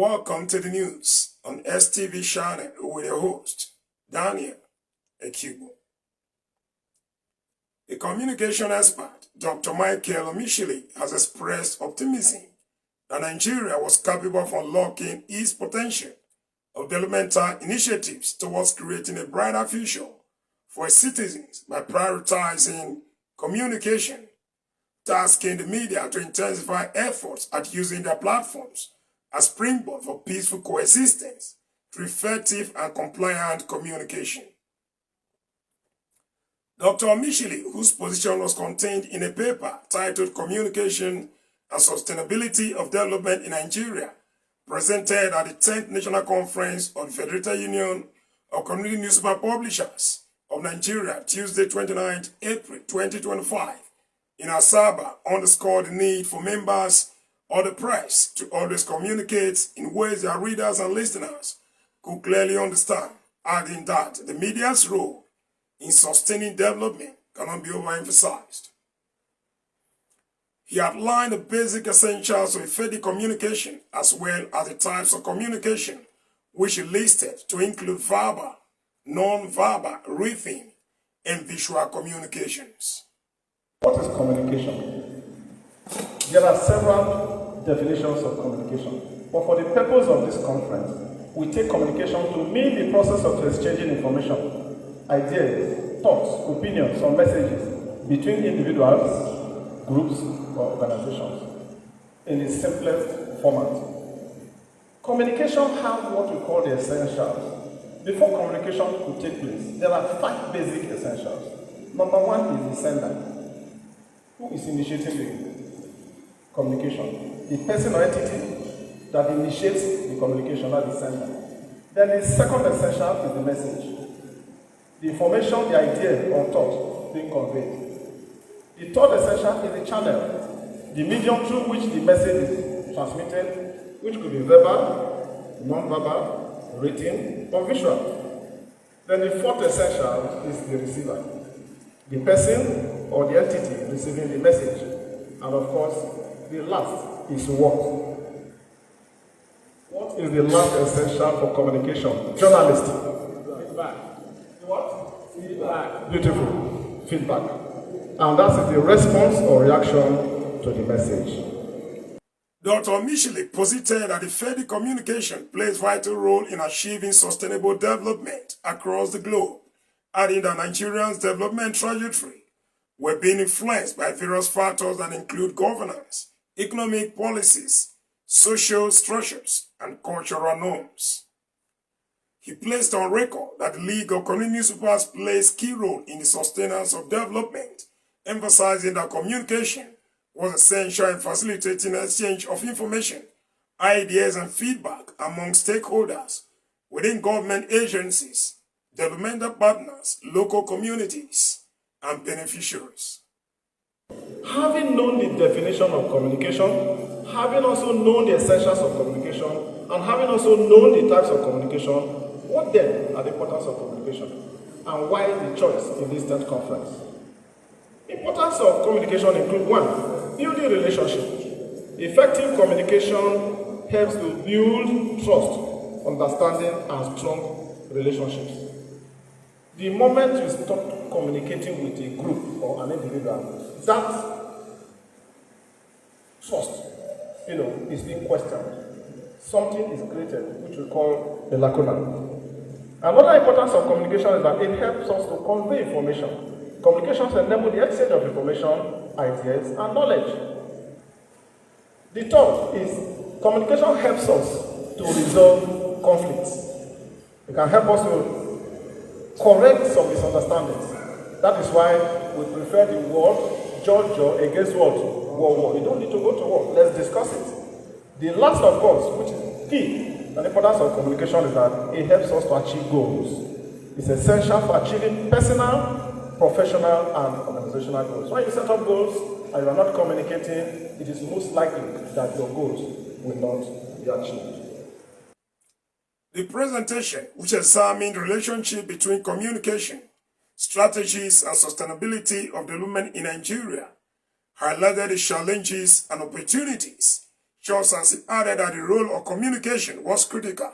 Welcome to the news on STV channel with your host, Daniel Ekubo. The communication expert, Dr. Emeshili, has expressed optimism that Nigeria was capable of unlocking its potential of developmental initiatives towards creating a brighter future for its citizens by prioritizing communication, tasking the media to intensify efforts at using their platforms as springboard for peaceful coexistence through effective and compliant communication. Dr. Emeshili, whose position was contained in a paper titled Communication and Sustainability of Development in Nigeria, presented at the 10th National Conference of the Federated Union of Community Newspaper Publishers of Nigeria, Tuesday, 29th April 2025, in Asaba, underscored the need for members of the press to always communicate in ways their readers and listeners could clearly understand, adding that the media's role in sustaining development cannot be overemphasized. He outlined the basic essentials of effective communication as well as the types of communication, which he listed to include verbal, non-verbal, written, and visual communications. What is communication? There are several definitions of communication, but for the purpose of this conference, we take communication to mean the process of exchanging information, ideas, thoughts, opinions, or messages between individuals, groups, or organizations in its simplest format. Communication has what we call the essentials. Before communication could take place, there are 5 basic essentials. Number 1 is the sender. Who is initiating the communication? The person or entity that initiates the communication at the sender. Then the second essential is the message. The information, the idea or thought being conveyed. The third essential is the channel, the medium through which the message is transmitted, which could be verbal, non-verbal, written, or visual. Then the fourth essential is the receiver, the person or the entity receiving the message. And of course, the last is what? What is the last essential for communication? Journalist. Feedback. What? Feedback. Beautiful. Feedback. And that is the response or reaction to the message. Dr. Emeshili posited that effective communication plays a vital role in achieving sustainable development across the globe, adding that Nigeria's development trajectory were being influenced by various factors that include governance, economic policies, social structures, and cultural norms. He placed on record that the League of Community Newspapers plays a key role in the sustenance of development, emphasizing that communication was essential in facilitating exchange of information, ideas, and feedback among stakeholders within government agencies, developmental partners, local communities, and beneficiaries. Having known the definition of communication, having also known the essentials of communication, and having also known the types of communication, what then are the importance of communication? And why the choice in this 10th conference? Importance of communication include 1, building relationship. Effective communication helps to build trust, understanding, and strong relationships. The moment you stop communicating with a group or an individual, that trust, is being questioned. Something is created, which we call a lacuna. Another importance of communication is that it helps us to convey information. Communications enable the exchange of information, ideas, and knowledge. The third is communication helps us to resolve conflicts. It can help us to correct some misunderstandings. That is why we prefer the word judge against what? War. You don't need to go to war. Let's discuss it. The last, of course, which is key, and the importance of communication is that it helps us to achieve goals. It's essential for achieving personal, professional, and organizational goals. When you set up goals and you are not communicating, it is most likely that your goals will not be achieved. The presentation, which examined the relationship between communication, strategies, and sustainability of development in Nigeria, highlighted the challenges and opportunities just as he added that the role of communication was critical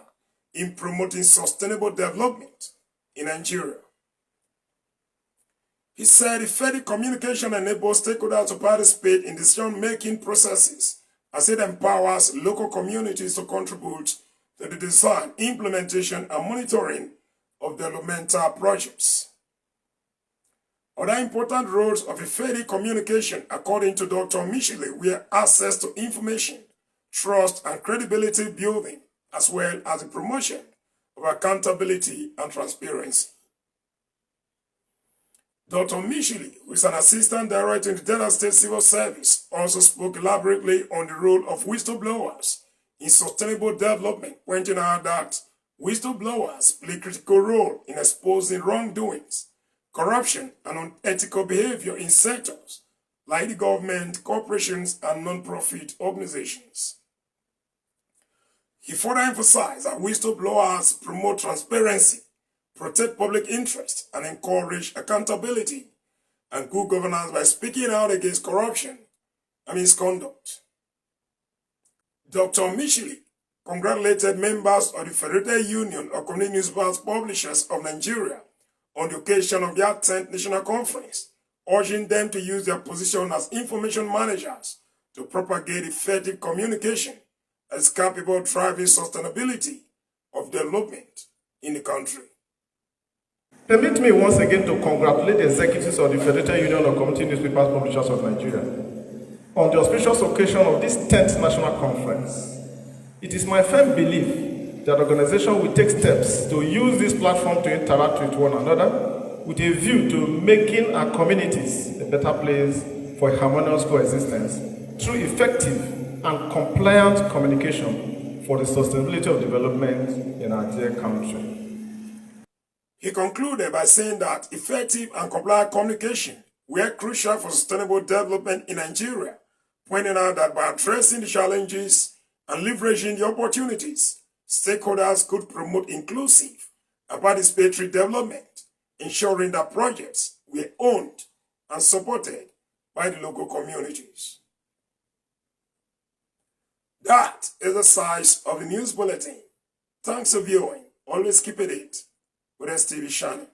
in promoting sustainable development in Nigeria. He said effective communication enables stakeholders to participate in decision-making processes as it empowers local communities to contribute to the design, implementation, and monitoring of developmental projects. Other important roles of effective communication, according to Dr. Emeshili, were access to information, trust and credibility building, as well as the promotion of accountability and transparency. Dr. Emeshili, who is an assistant director in the Delta State Civil Service, also spoke elaborately on the role of whistleblowers in sustainable development, pointing out that whistleblowers play a critical role in exposing wrongdoings, corruption, and unethical behavior in sectors like the government, corporations, and non-profit organizations. He further emphasized that whistleblowers promote transparency, protect public interest, and encourage accountability and good governance by speaking out against corruption and misconduct. Dr. Emeshili congratulated members of the Federated Union of Community Newspapers Publishers of Nigeria on the occasion of their 10th National Conference, urging them to use their position as information managers to propagate effective communication as capable of driving sustainability of development in the country. Permit me once again to congratulate the executives of the Federated Union of Community Newspapers Publishers of Nigeria on the auspicious occasion of this 10th National Conference. It is my firm belief that the organization will take steps to use this platform to interact with one another with a view to making our communities a better place for a harmonious coexistence through effective and compliant communication for the sustainability of development in our dear country. He concluded by saying that effective and compliant communication were crucial for sustainable development in Nigeria, pointing out that by addressing the challenges and leveraging the opportunities, stakeholders could promote inclusive and participatory development, ensuring that projects were owned and supported by the local communities. That is the size of the news bulletin. Thanks for viewing. Always keep it with STV channel.